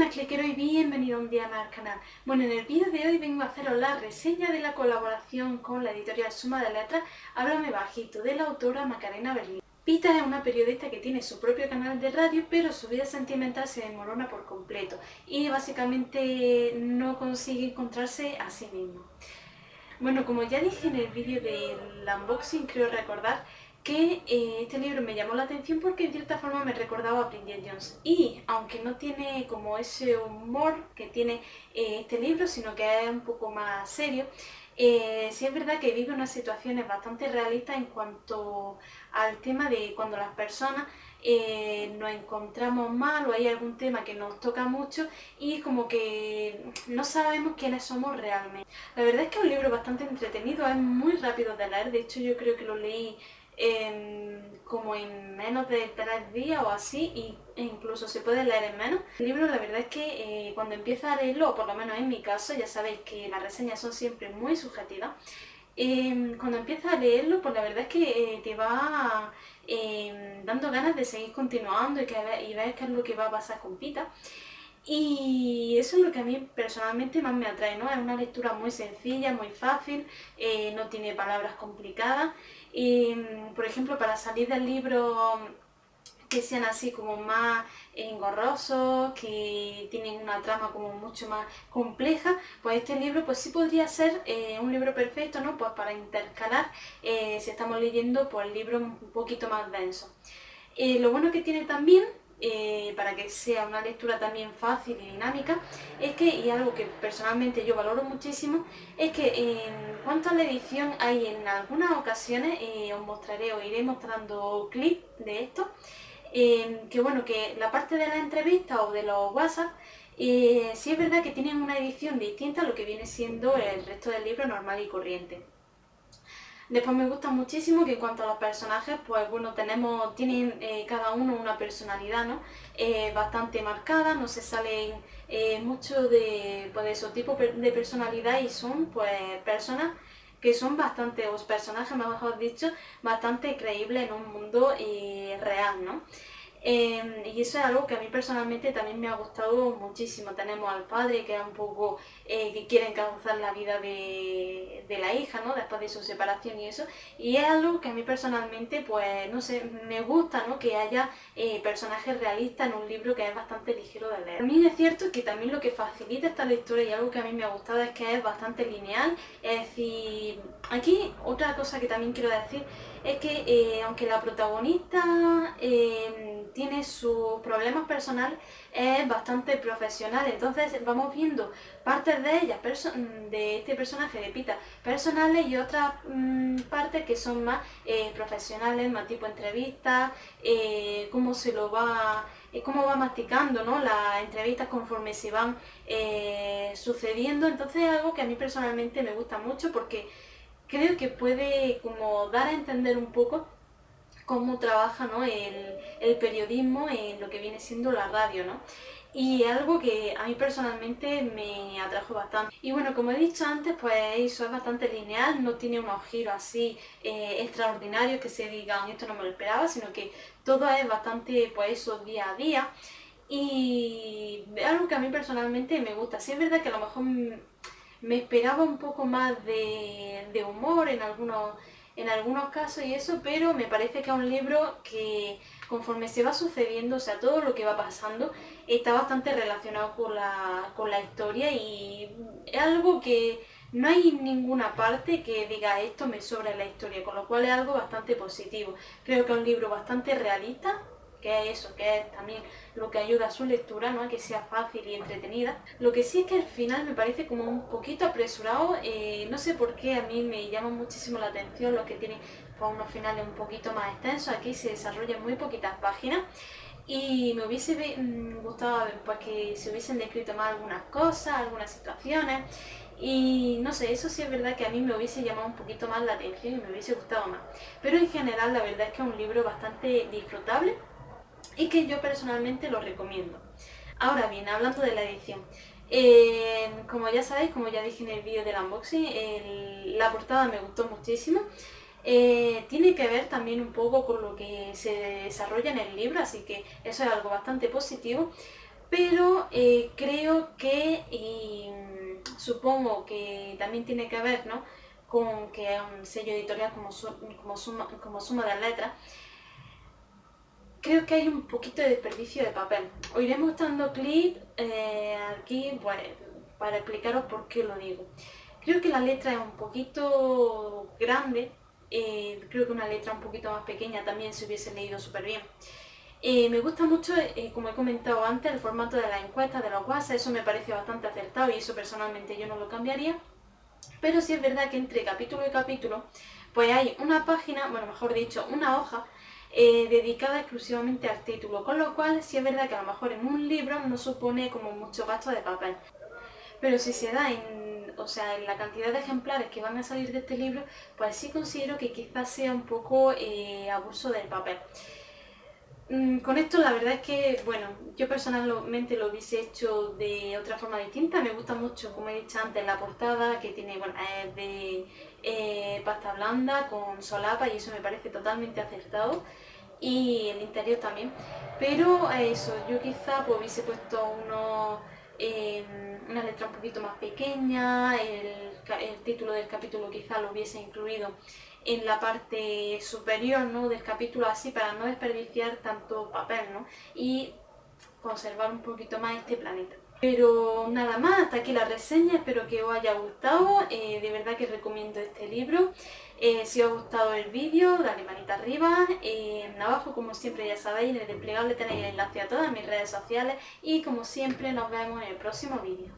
Buenas cliqueros y bienvenido un día más al canal. Bueno, en el vídeo de hoy vengo a haceros la reseña de la colaboración con la editorial Suma de Letras Háblame Bajito, de la autora Macarena Berlín. Pita es una periodista que tiene su propio canal de radio, pero su vida sentimental se desmorona por completo y básicamente no consigue encontrarse a sí misma. Bueno, como ya dije en el vídeo del unboxing, creo recordar que este libro me llamó la atención porque en cierta forma me recordaba a Bridget Jones. Y aunque no tiene como ese humor que tiene este libro, sino que es un poco más serio, sí es verdad que vive unas situaciones bastante realistas en cuanto al tema de cuando las personas nos encontramos mal o hay algún tema que nos toca mucho y como que no sabemos quiénes somos realmente. La verdad es que es un libro bastante entretenido, es muy rápido de leer, de hecho yo creo que lo leí como en menos de 3 días o así, e incluso se puede leer en menos. El libro la verdad es que cuando empiezas a leerlo, o por lo menos en mi caso, ya sabéis que las reseñas son siempre muy subjetivas, cuando empiezas a leerlo, pues la verdad es que te va dando ganas de seguir continuando y ver qué es lo que va a pasar con Pita. Y eso es lo que a mí personalmente más me atrae, ¿no? Es una lectura muy sencilla, muy fácil, no tiene palabras complicadas. Y, por ejemplo, para salir del libro que sean así como más engorrosos, que tienen una trama como mucho más compleja, pues este libro pues sí podría ser un libro perfecto, ¿no? Pues para intercalar si estamos leyendo pues libros un poquito más densos. Lo bueno que tiene también, para que sea una lectura también fácil y dinámica, es que, y algo que personalmente yo valoro muchísimo, es que en cuanto a la edición hay en algunas ocasiones, os mostraré o iré mostrando clips de esto, que bueno, que la parte de la entrevista o de los WhatsApp, sí es verdad que tienen una edición distinta a lo que viene siendo el resto del libro normal y corriente. Después me gusta muchísimo que en cuanto a los personajes, pues bueno, tienen cada uno una personalidad, ¿no? Bastante marcada, no se salen mucho de, pues, de su tipo de personalidad y son pues personas que son bastante, o personajes mejor dicho, bastante creíbles en un mundo real, ¿no? Y eso es algo que a mí personalmente también me ha gustado muchísimo. Tenemos al padre que es un poco que quiere encauzar la vida de la hija, ¿no? Después de su separación y eso. Y es algo que a mí personalmente, pues, no sé, me gusta, ¿no? Que haya personajes realistas en un libro que es bastante ligero de leer. A mí es cierto que también lo que facilita esta lectura y algo que a mí me ha gustado es que es bastante lineal. Es decir, aquí otra cosa que también quiero decir es que aunque la protagonista tiene sus problemas personales, es bastante profesional, entonces vamos viendo partes de ella, de este personaje de Pita, personales y otras partes que son más profesionales, más tipo entrevistas, cómo se lo va... cómo va masticando, ¿no? Las entrevistas conforme se van sucediendo, entonces es algo que a mí personalmente me gusta mucho porque creo que puede como dar a entender un poco cómo trabaja, ¿no? el periodismo en lo que viene siendo la radio, ¿no? Y algo que a mí personalmente me atrajo bastante. Y bueno, como he dicho antes, pues eso es bastante lineal, no tiene unos giros así extraordinarios que se digan esto no me lo esperaba, sino que todo es bastante, pues eso, día a día. Y es algo que a mí personalmente me gusta. Sí es verdad que a lo mejor me esperaba un poco más de humor en algunos casos y eso, pero me parece que es un libro que conforme se va sucediendo, o sea, todo lo que va pasando, está bastante relacionado con la historia y es algo que no hay ninguna parte que diga esto me sobra en la historia, con lo cual es algo bastante positivo. Creo que es un libro bastante realista, que es eso, que es también lo que ayuda a su lectura, ¿no? A que sea fácil y entretenida. Lo que sí es que al final me parece como un poquito apresurado, no sé por qué a mí me llama muchísimo la atención lo que tiene pues, unos finales un poquito más extensos, aquí se desarrollan muy poquitas páginas y me hubiese gustado pues, que se hubiesen descrito más algunas cosas, algunas situaciones. Y no sé, eso sí es verdad que a mí me hubiese llamado un poquito más la atención y me hubiese gustado más. Pero en general la verdad es que es un libro bastante disfrutable y que yo personalmente lo recomiendo. Ahora bien, hablando de la edición, como ya sabéis, como ya dije en el vídeo del unboxing, la portada me gustó muchísimo. Tiene que ver también un poco con lo que se desarrolla en el libro, así que eso es algo bastante positivo. pero creo que, y supongo que también tiene que ver, ¿no?, con que es un sello editorial como Suma de Letras, creo que hay un poquito de desperdicio de papel. Os iré mostrando clips aquí, pues, para explicaros por qué lo digo. Creo que la letra es un poquito grande, creo que una letra un poquito más pequeña también se hubiese leído súper bien. Me gusta mucho, como he comentado antes, el formato de las encuestas, de los WhatsApp, eso me parece bastante acertado y eso personalmente yo no lo cambiaría. Pero sí es verdad que entre capítulo y capítulo, pues hay una página, bueno, mejor dicho, una hoja dedicada exclusivamente al título, con lo cual sí es verdad que a lo mejor en un libro no supone como mucho gasto de papel. Pero si se da o sea, en la cantidad de ejemplares que van a salir de este libro, pues sí considero que quizás sea un poco abuso del papel. Con esto la verdad es que, bueno, yo personalmente lo hubiese hecho de otra forma distinta. Me gusta mucho, como he dicho antes, la portada que tiene, bueno, es de pasta blanda con solapa y eso me parece totalmente acertado. Y el interior también. Pero eso, yo quizá pues hubiese puesto una letra un poquito más pequeña, el título del capítulo quizá lo hubiese incluido en la parte superior, ¿no?, del capítulo, así para no desperdiciar tanto papel, ¿no?, y conservar un poquito más este planeta. Pero nada más, hasta aquí la reseña, espero que os haya gustado, de verdad que recomiendo este libro. Si os ha gustado el vídeo, dale manita arriba, abajo como siempre ya sabéis, en el desplegable tenéis el enlace a todas mis redes sociales y como siempre nos vemos en el próximo vídeo.